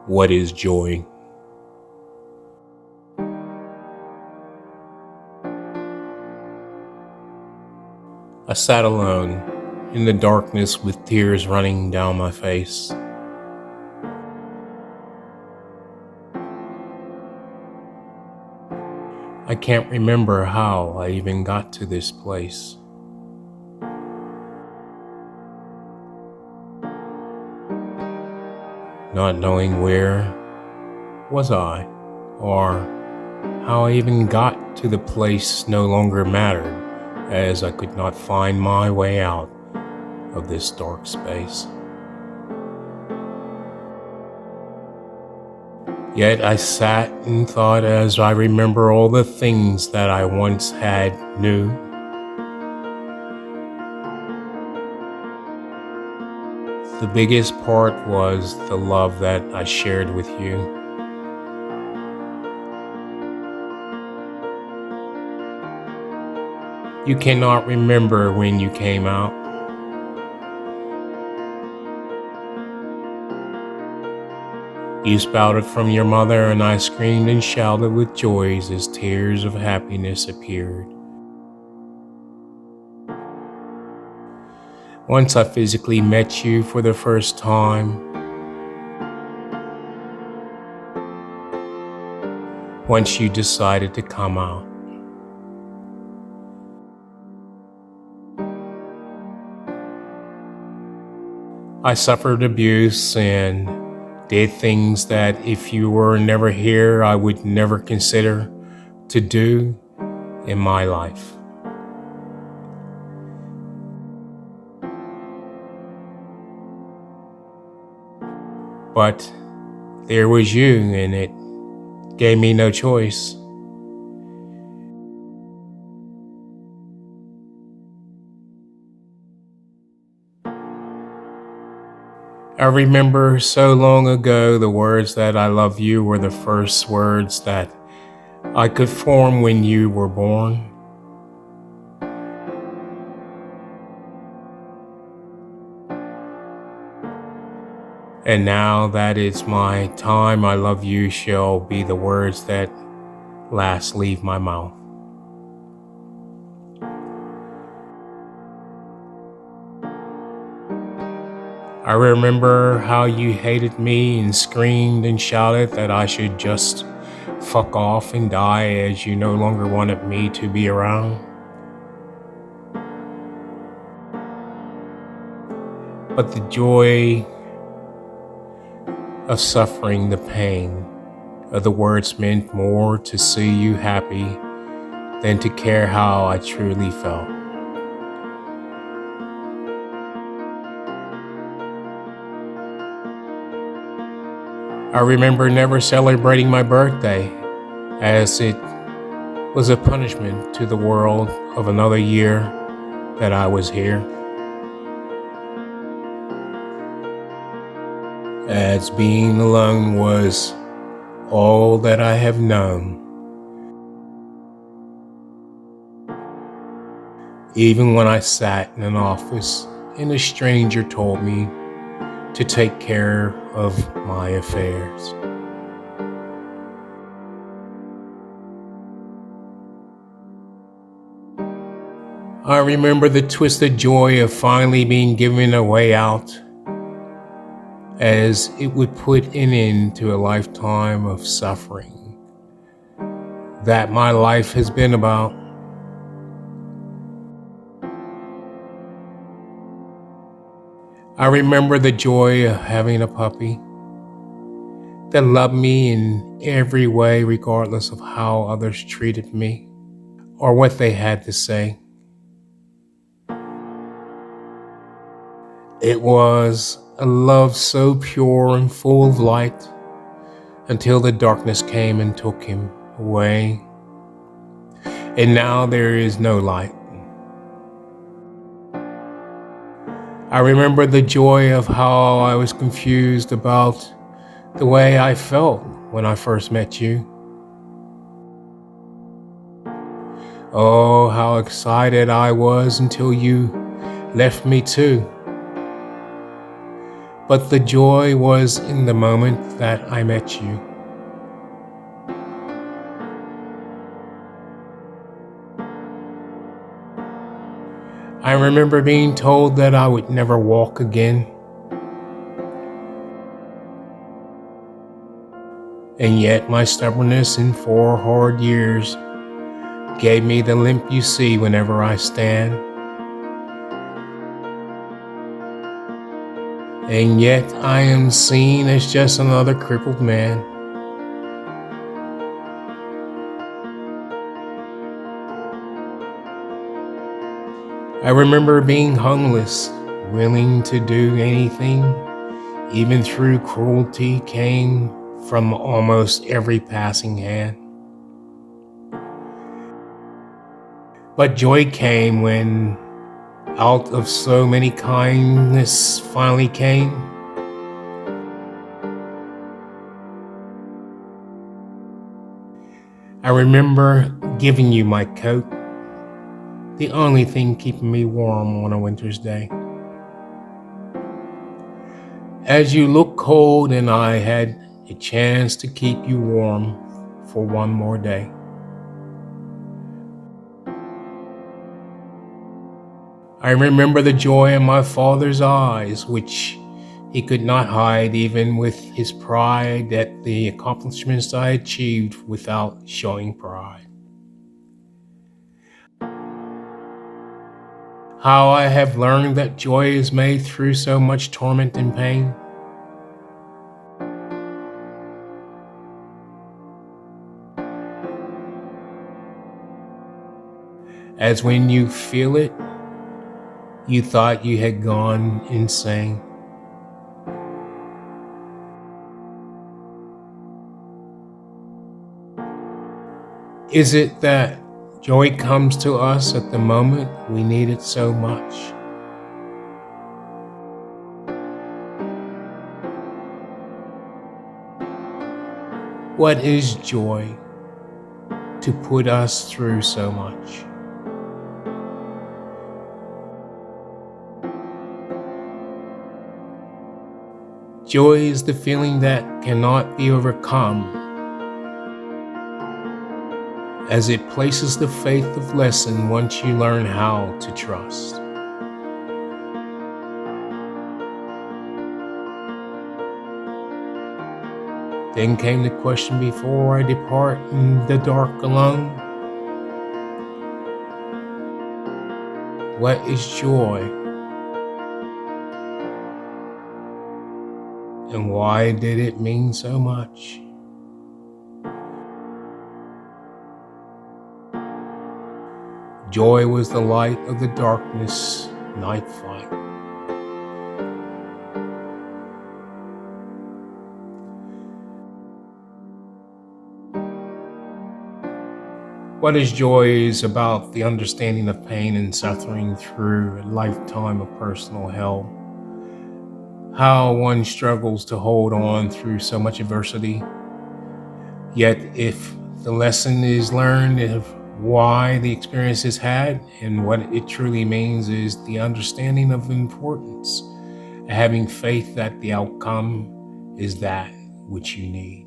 What is joy? I sat alone in the darkness with tears running down my face. I can't remember how I even got to this place. Not knowing where was I, or how I even got to the place no longer mattered, as I could not find my way out of this dark space. Yet I sat and thought as I remember all the things that I once had knew. The biggest part was the love that I shared with you. You cannot remember when you came out. You spouted from your mother, and I screamed and shouted with joys as tears of happiness appeared. Once I physically met you for the first time, once you decided to come out. I suffered abuse and did things that if you were never here, I would never consider to do in my life. But there was you, and it gave me no choice. I remember so long ago the words that I love you were the first words that I could form when you were born. And now that it's my time, I love you shall be the words that last leave my mouth. I remember how you hated me and screamed and shouted that I should just fuck off and die as you no longer wanted me to be around. But the joy of suffering the pain of the words meant more to see you happy than to care how I truly felt. I remember never celebrating my birthday, as it was a punishment to the world of another year that I was here. As being alone was all that I have known. Even when I sat in an office and a stranger told me to take care of my affairs. I remember the twisted joy of finally being given a way out, as it would put an end to a lifetime of suffering that my life has been about. I remember the joy of having a puppy that loved me in every way, regardless of how others treated me or what they had to say. It was a love so pure and full of light until the darkness came and took him away. And now there is no light. I remember the joy of how I was confused about the way I felt when I first met you. Oh, how excited I was until you left me too. But the joy was in the moment that I met you. I remember being told that I would never walk again, and yet my stubbornness in 4 hard years gave me the limp you see whenever I stand. And yet I am seen as just another crippled man. I remember being homeless, willing to do anything, even through cruelty came from almost every passing hand. But joy came when, out of so many kindness finally came. I remember giving you my coat, the only thing keeping me warm on a winter's day. As you looked cold and I had a chance to keep you warm for one more day. I remember the joy in my father's eyes, which he could not hide even with his pride at the accomplishments I achieved without showing pride. How I have learned that joy is made through so much torment and pain. As when you feel it, you thought you had gone insane. Is it that joy comes to us at the moment we need it so much? What is joy to put us through so much? Joy is the feeling that cannot be overcome, as it places the faith of lesson once you learn how to trust. Then came the question before I depart in the dark alone. What is joy? And why did it mean so much? Joy was the light of the darkness night flight. What is joy is about the understanding of pain and suffering through a lifetime of personal hell. How one struggles to hold on through so much adversity. Yet if the lesson is learned of why the experience is had and what it truly means is the understanding of importance, having faith that the outcome is that which you need.